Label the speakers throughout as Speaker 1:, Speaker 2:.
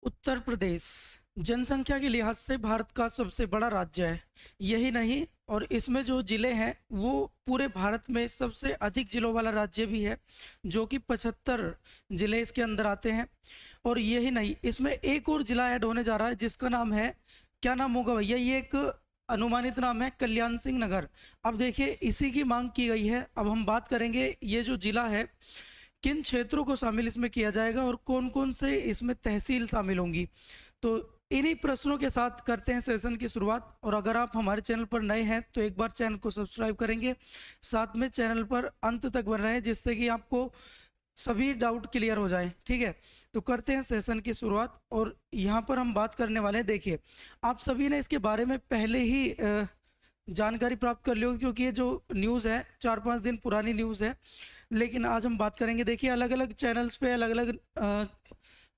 Speaker 1: उत्तर प्रदेश जनसंख्या के लिहाज से भारत का सबसे बड़ा राज्य है। यही नहीं, और इसमें जो जिले हैं वो पूरे भारत में सबसे अधिक जिलों वाला राज्य भी है, जो कि 75 जिले इसके अंदर आते हैं। और यही नहीं, इसमें एक और जिला ऐड होने जा रहा है जिसका नाम है, क्या नाम होगा भैया? ये एक अनुमानित नाम है, कल्याण सिंह नगर। अब देखिए, इसी की मांग की गई है। अब हम बात करेंगे ये जो जिला है किन क्षेत्रों को शामिल इसमें किया जाएगा और कौन कौन से इसमें तहसील शामिल होंगी। तो इन्हीं प्रश्नों के साथ करते हैं सेशन की शुरुआत। और अगर आप हमारे चैनल पर नए हैं तो एक बार चैनल को सब्सक्राइब करेंगे, साथ में चैनल पर अंत तक बन रहे हैं जिससे कि आपको सभी डाउट क्लियर हो जाए। ठीक है, तो करते हैं सेशन की शुरुआत। और यहाँ पर हम बात करने वाले हैं, देखिए आप सभी ने इसके बारे में पहले ही जानकारी प्राप्त कर ली होगी, क्योंकि ये जो न्यूज़ है 4-5 दिन पुरानी न्यूज़ है। लेकिन आज हम बात करेंगे, देखिए अलग अलग चैनल्स पे अलग अलग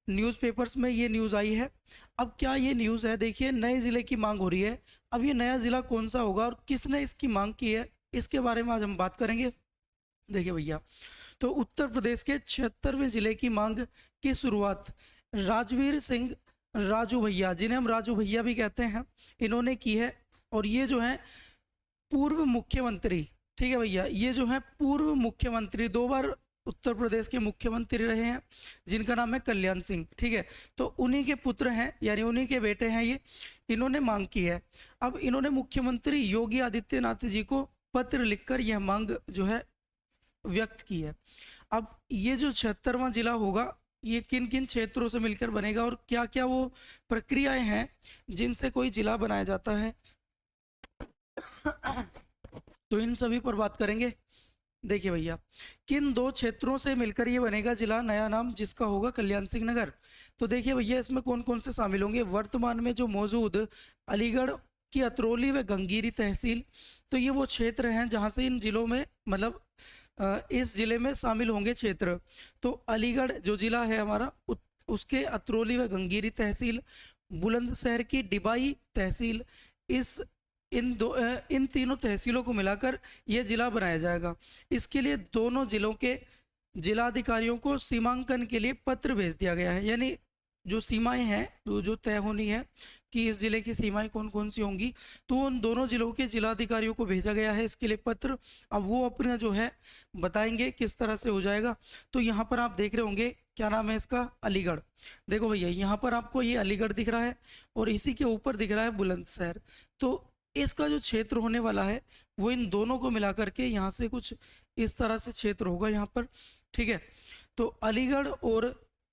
Speaker 1: न्यूज़पेपर्स में ये न्यूज़ आई है। अब क्या ये न्यूज़ है, देखिए नए ज़िले की मांग हो रही है। अब ये नया ज़िला कौन सा होगा और किसने इसकी मांग की है, इसके बारे में आज हम बात करेंगे। देखिए भैया, तो उत्तर प्रदेश के 76वें ज़िले की मांग की शुरुआत राजवीर सिंह राजू भैया, जिन्हें हम राजू भैया भी कहते हैं, इन्होंने की है। और ये जो है पूर्व मुख्यमंत्री, ठीक है भैया, ये जो है पूर्व मुख्यमंत्री, 2 बार उत्तर प्रदेश के मुख्यमंत्री रहे हैं, जिनका नाम है कल्याण सिंह। ठीक है, तो उन्हीं के पुत्र हैं, यानी उन्हीं के बेटे हैं ये। इन्होंने मांग की है। अब इन्होंने मुख्यमंत्री योगी आदित्यनाथ जी को पत्र लिखकर यह मांग जो है व्यक्त की है। अब ये जो 76वां जिला होगा, ये किन किन क्षेत्रों से मिलकर बनेगा और क्या क्या वो प्रक्रियाएं हैं जिनसे कोई जिला बनाया जाता है, तो इन सभी पर बात करेंगे। देखिए भैया, किन 2 क्षेत्रों से मिलकर ये बनेगा जिला, नया नाम जिसका होगा कल्याण सिंह नगर। तो देखिए भैया, इसमें कौन कौन से शामिल होंगे। वर्तमान में जो मौजूद अलीगढ़ की अतरौली व गंगीरी तहसील, तो ये वो क्षेत्र हैं जहाँ से इन जिलों में मतलब इस जिले में शामिल होंगे क्षेत्र। तो अलीगढ़ जो जिला है हमारा, उसके अतरौली व गंगीरी तहसील, बुलंदशहर की डिबाई तहसील, इस इन तीनों तहसीलों को मिलाकर ये जिला बनाया जाएगा। इसके लिए दोनों जिलों के जिलाधिकारियों को सीमांकन के लिए पत्र भेज दिया गया है, यानी जो सीमाएं हैं जो तय होनी है कि इस जिले की सीमाएं कौन कौन सी होंगी, तो उन दोनों जिलों के जिलाधिकारियों को भेजा गया है इसके लिए पत्र। अब वो अपना जो है बताएंगे किस तरह से हो जाएगा। तो यहाँ पर आप देख रहे होंगे, क्या नाम है इसका, अलीगढ़। देखो भैया, यहाँ पर आपको ये अलीगढ़ दिख रहा है और इसी के ऊपर दिख रहा है बुलंदशहर। तो इसका जो क्षेत्र होने वाला है वो इन दोनों को मिला करके यहाँ से कुछ इस तरह से क्षेत्र होगा यहाँ पर। ठीक है, तो अलीगढ़ और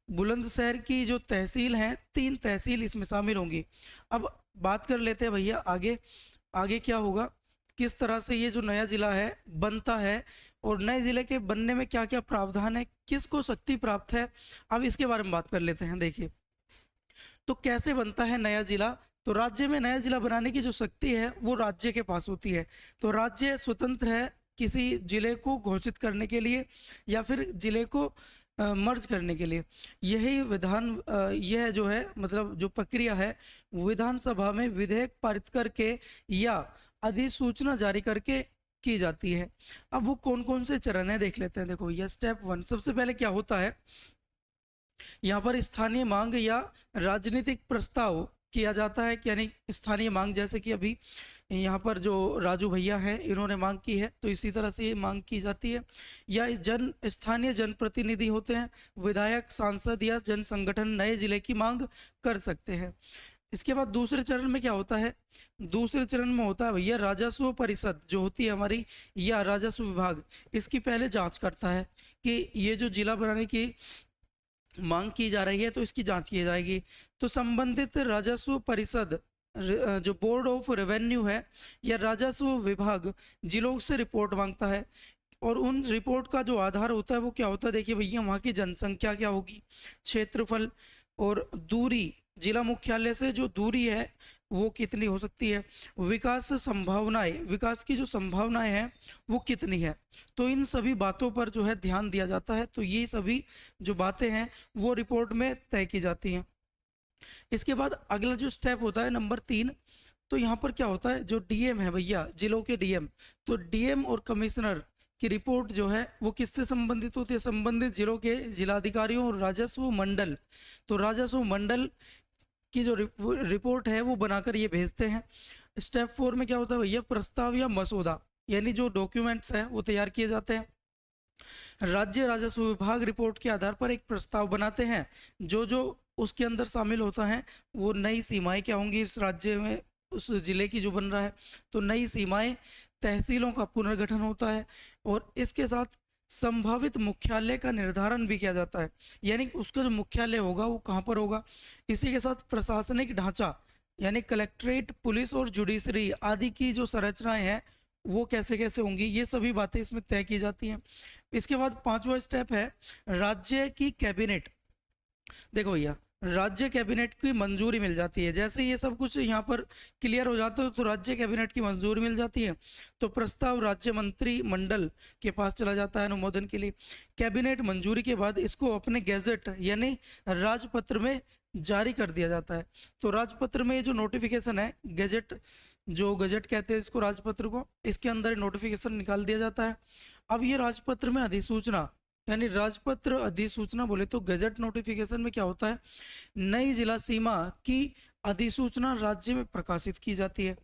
Speaker 1: बुलंदशहर की जो तहसील हैं, 3 तहसील इसमें शामिल होंगी। अब बात कर लेते हैं भैया आगे, आगे क्या होगा, किस तरह से ये जो नया जिला है बनता है और नए जिले के बनने में क्या क्या प्रावधान है, किसको शक्ति प्राप्त है, अब इसके बारे में बात कर लेते हैं। देखिए, तो कैसे बनता है नया जिला। तो राज्य में नया जिला बनाने की जो शक्ति है वो राज्य के पास होती है। तो राज्य स्वतंत्र है किसी जिले को घोषित करने के लिए या फिर जिले को मर्ज करने के लिए। यही विधान यह जो है मतलब जो प्रक्रिया है, विधानसभा में विधेयक पारित करके या अधिसूचना जारी करके की जाती है। अब वो कौन कौन से चरण है देख लेते हैं। देखो, यह स्टेप 1, सबसे पहले क्या होता है, यहाँ पर स्थानीय मांग या राजनीतिक प्रस्ताव किया जाता है, यानी स्थानीय मांग, जैसे कि अभी यहाँ पर जो राजू भैया हैं इन्होंने मांग की है, तो इसी तरह से ये मांग की जाती है। या इस स्थानीय जनप्रतिनिधि होते हैं, विधायक, सांसद या जन संगठन नए जिले की मांग कर सकते हैं। इसके बाद दूसरे चरण में क्या होता है, दूसरे चरण में होता है भैया राजस्व परिषद जो होती है हमारी, या राजस्व विभाग, इसकी पहले जांच करता है कि ये जो जिला बनाने की मांग की जा रही है तो इसकी जांच की जाएगी। तो संबंधित राजस्व परिषद जो बोर्ड ऑफ रेवेन्यू है या राजस्व विभाग जिलों से रिपोर्ट मांगता है। और उन रिपोर्ट का जो आधार होता है वो क्या होता है, देखिए भैया, वहाँ की जनसंख्या क्या होगी, क्षेत्रफल और दूरी, जिला मुख्यालय से जो दूरी है वो कितनी हो सकती है, विकास संभावनाएं, विकास की जो संभावनाएं हैं वो कितनी है। तो इन सभी बातों पर जो है ध्यान दिया जाता है। तो ये सभी जो बातें हैं वो रिपोर्ट में तय की जाती हैं। इसके बाद अगला जो स्टेप होता है नंबर 3, तो यहाँ पर क्या होता है, जो डीएम है भैया, जिलों के डीएम, तो डीएम और कमिश्नर की रिपोर्ट जो है वो किससे संबंधित होती है? संबंधित जिलों के जिलाधिकारियों और राजस्व मंडल। तो राजस्व मंडल की जो रिपोर्ट है वो बनाकर ये भेजते हैं। स्टेप 4 में क्या होता है भैया? प्रस्ताव या मसौदा, यानी जो डॉक्यूमेंट्स हैं वो तैयार किए जाते हैं। राज्य राजस्व विभाग रिपोर्ट के आधार पर एक प्रस्ताव बनाते हैं। जो जो उसके अंदर शामिल होता है, वो नई सीमाएं क्या होंगी इस राज्य में, उस जिले की जो बन रहा है, तो नई सीमाएं, तहसीलों का पुनर्गठन होता है और इसके साथ संभावित मुख्यालय का निर्धारण भी किया जाता है, यानी उसका जो मुख्यालय होगा वो कहाँ पर होगा। इसी के साथ प्रशासनिक ढांचा, यानी कलेक्ट्रेट, पुलिस और जुडिशरी आदि की जो संरचनाएं हैं वो कैसे कैसे होंगी, ये सभी बातें इसमें तय की जाती हैं। इसके बाद 5वां स्टेप है राज्य की कैबिनेट। देखो भैया, राज्य कैबिनेट की मंजूरी मिल जाती है। जैसे ये सब कुछ यहाँ पर क्लियर हो जाता है तो राज्य कैबिनेट की मंजूरी मिल जाती है, तो प्रस्ताव राज्य मंत्री मंडल के पास चला जाता है अनुमोदन के लिए। कैबिनेट मंजूरी के बाद इसको अपने गैजेट यानी राजपत्र में जारी कर दिया जाता है। तो राजपत्र में जो नोटिफिकेशन है, गैजेट, जो गजट कहते हैं इसको, राजपत्र को, इसके अंदर नोटिफिकेशन निकाल दिया जाता है। अब ये राजपत्र में अधिसूचना, यानी राजपत्र अधिसूचना बोले तो गजट नोटिफिकेशन में क्या होता है, नई जिला सीमा की अधिसूचना राज्य में प्रकाशित की जाती है।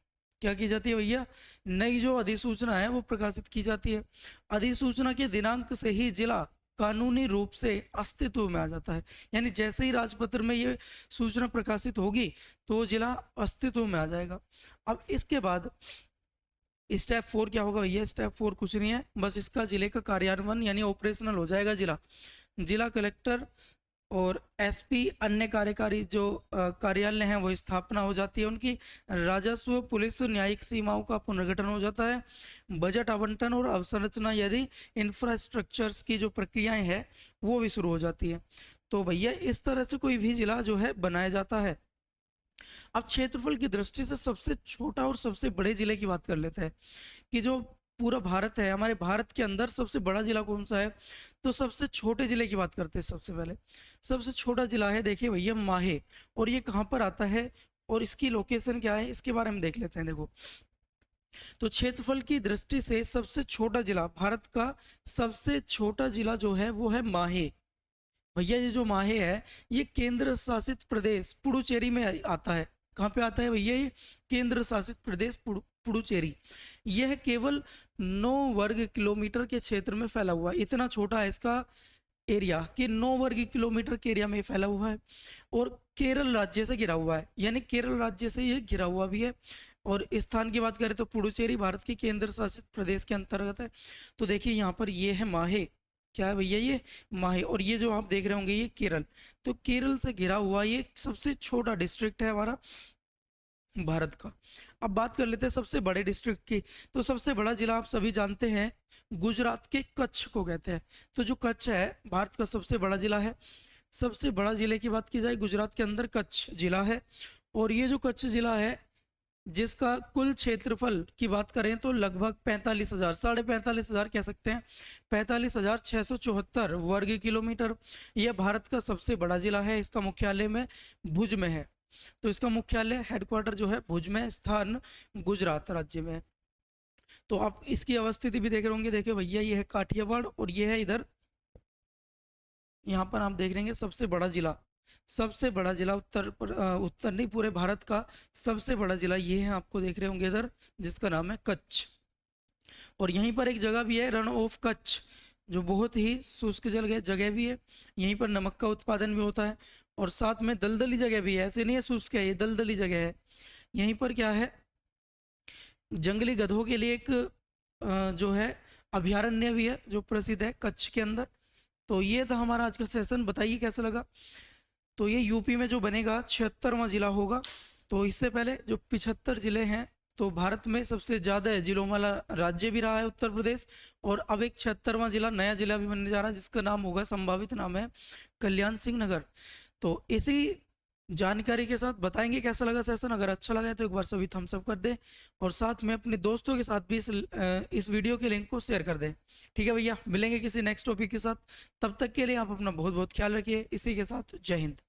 Speaker 1: क्या की जाती है भैया? नई जो अधिसूचना है वो प्रकाशित की जाती है। अधिसूचना के दिनांक से ही जिला कानूनी रूप से अस्तित्व में आ जाता है, यानी जैसे ही राजपत्र में ये सूचना प्रकाशित होगी तो जिला अस्तित्व में आ जाएगा। अब इसके बाद स्टेप 4 क्या होगा भैया? स्टेप 4 कुछ नहीं है, बस इसका जिले का कार्यान्वयन यानी ऑपरेशनल हो जाएगा। जिला कलेक्टर और एसपी अन्य कार्यकारी जो कार्यालय हैं वो स्थापना हो जाती है उनकी। राजस्व, पुलिस, न्यायिक सीमाओं का पुनर्गठन हो जाता है। बजट आवंटन और अवसंरचना यदि इंफ्रास्ट्रक्चर्स की जो प्रक्रियाएं हैं वो भी शुरू हो जाती है। तो भैया इस तरह से कोई भी जिला जो है बनाया जाता है। अब क्षेत्रफल की दृष्टि से सबसे छोटा और सबसे बड़े जिले की बात कर लेते हैं कि जो पूरा भारत है, हमारे भारत के अंदर सबसे बड़ा जिला कौन सा है, तो सबसे छोटे जिले की बात करते हैं। सबसे पहले सबसे छोटा जिला है, देखिए भैया, माहे। और ये कहाँ पर आता है और इसकी लोकेशन क्या है, इसके बारे में देख लेते हैं। देखो, तो क्षेत्रफल की दृष्टि से सबसे छोटा जिला, भारत का सबसे छोटा जिला जो है वो है माहे। भैया ये जो माहे है ये केंद्र शासित प्रदेश पुडुचेरी में आता है। कहाँ पे आता है भैया? ये केंद्र शासित प्रदेश पुडुचेरी। यह केवल 9 वर्ग किलोमीटर के क्षेत्र में फैला हुआ है। इतना छोटा है इसका एरिया कि 9 वर्ग किलोमीटर के एरिया में फैला हुआ है और केरल राज्य से घिरा हुआ है, यानी केरल राज्य से ये घिरा हुआ भी है। और स्थान की बात करें तो पुडुचेरी भारत के केंद्र शासित प्रदेश के अंतर्गत है। तो देखिए यहाँ पर ये है माहे। क्या है भैया? ये माहे। और ये जो आप देख रहे होंगे ये केरल। तो केरल से घिरा हुआ ये सबसे छोटा डिस्ट्रिक्ट है हमारा भारत का। अब बात कर लेते हैं सबसे बड़े डिस्ट्रिक्ट की। तो सबसे बड़ा जिला आप सभी जानते हैं, गुजरात के कच्छ को कहते हैं। तो जो कच्छ है भारत का सबसे बड़ा जिला है। सबसे बड़ा जिले की बात की जाए, गुजरात के अंदर कच्छ जिला है। और ये जो कच्छ जिला है जिसका कुल क्षेत्रफल की बात करें तो लगभग 45,000, 45,500 कह सकते हैं, 45,674 वर्ग किलोमीटर। यह भारत का सबसे बड़ा जिला है। इसका मुख्यालय में भुज में है। तो इसका मुख्यालय, हेडक्वार्टर जो है भुज में, स्थान गुजरात राज्य में है। तो आप इसकी अवस्थिति भी देख रहे होंगे। देखिए भैया ये है काठियावाड़ और ये है इधर, यहाँ पर आप देख लेंगे सबसे बड़ा जिला। सबसे बड़ा जिला उत्तर नहीं, पूरे भारत का सबसे बड़ा जिला ये है, आपको देख रहे होंगे इधर, जिसका नाम है कच्छ। और यहीं पर एक जगह भी है, रण ऑफ कच्छ, जो बहुत ही शुष्क जगह भी है। यहीं पर नमक का उत्पादन भी होता है और साथ में दलदली जगह भी है। ऐसे नहीं है शुष्क है, ये दलदली जगह है। यहीं पर क्या है, जंगली गधों के लिए एक जो है अभयारण्य भी है जो प्रसिद्ध है कच्छ के अंदर। तो ये था हमारा आज का सेशन। बताइए कैसा लगा। तो ये यूपी में जो बनेगा 76वां जिला होगा। तो इससे पहले जो 75 जिले हैं, तो भारत में सबसे ज़्यादा जिलों वाला राज्य भी रहा है उत्तर प्रदेश। और अब एक 76वां जिला, नया जिला भी बनने जा रहा है जिसका नाम होगा, संभावित नाम है कल्याण सिंह नगर। तो इसी जानकारी के साथ बताएंगे कैसा लगा सेशन। अगर अच्छा लगा है तो एक बार सभी थम्स अप कर दें और साथ में अपने दोस्तों के साथ भी इस वीडियो के लिंक को शेयर कर दें। ठीक है भैया, मिलेंगे किसी नेक्स्ट टॉपिक के साथ। तब तक के लिए आप अपना बहुत बहुत ख्याल रखिए। इसी के साथ जय हिंद।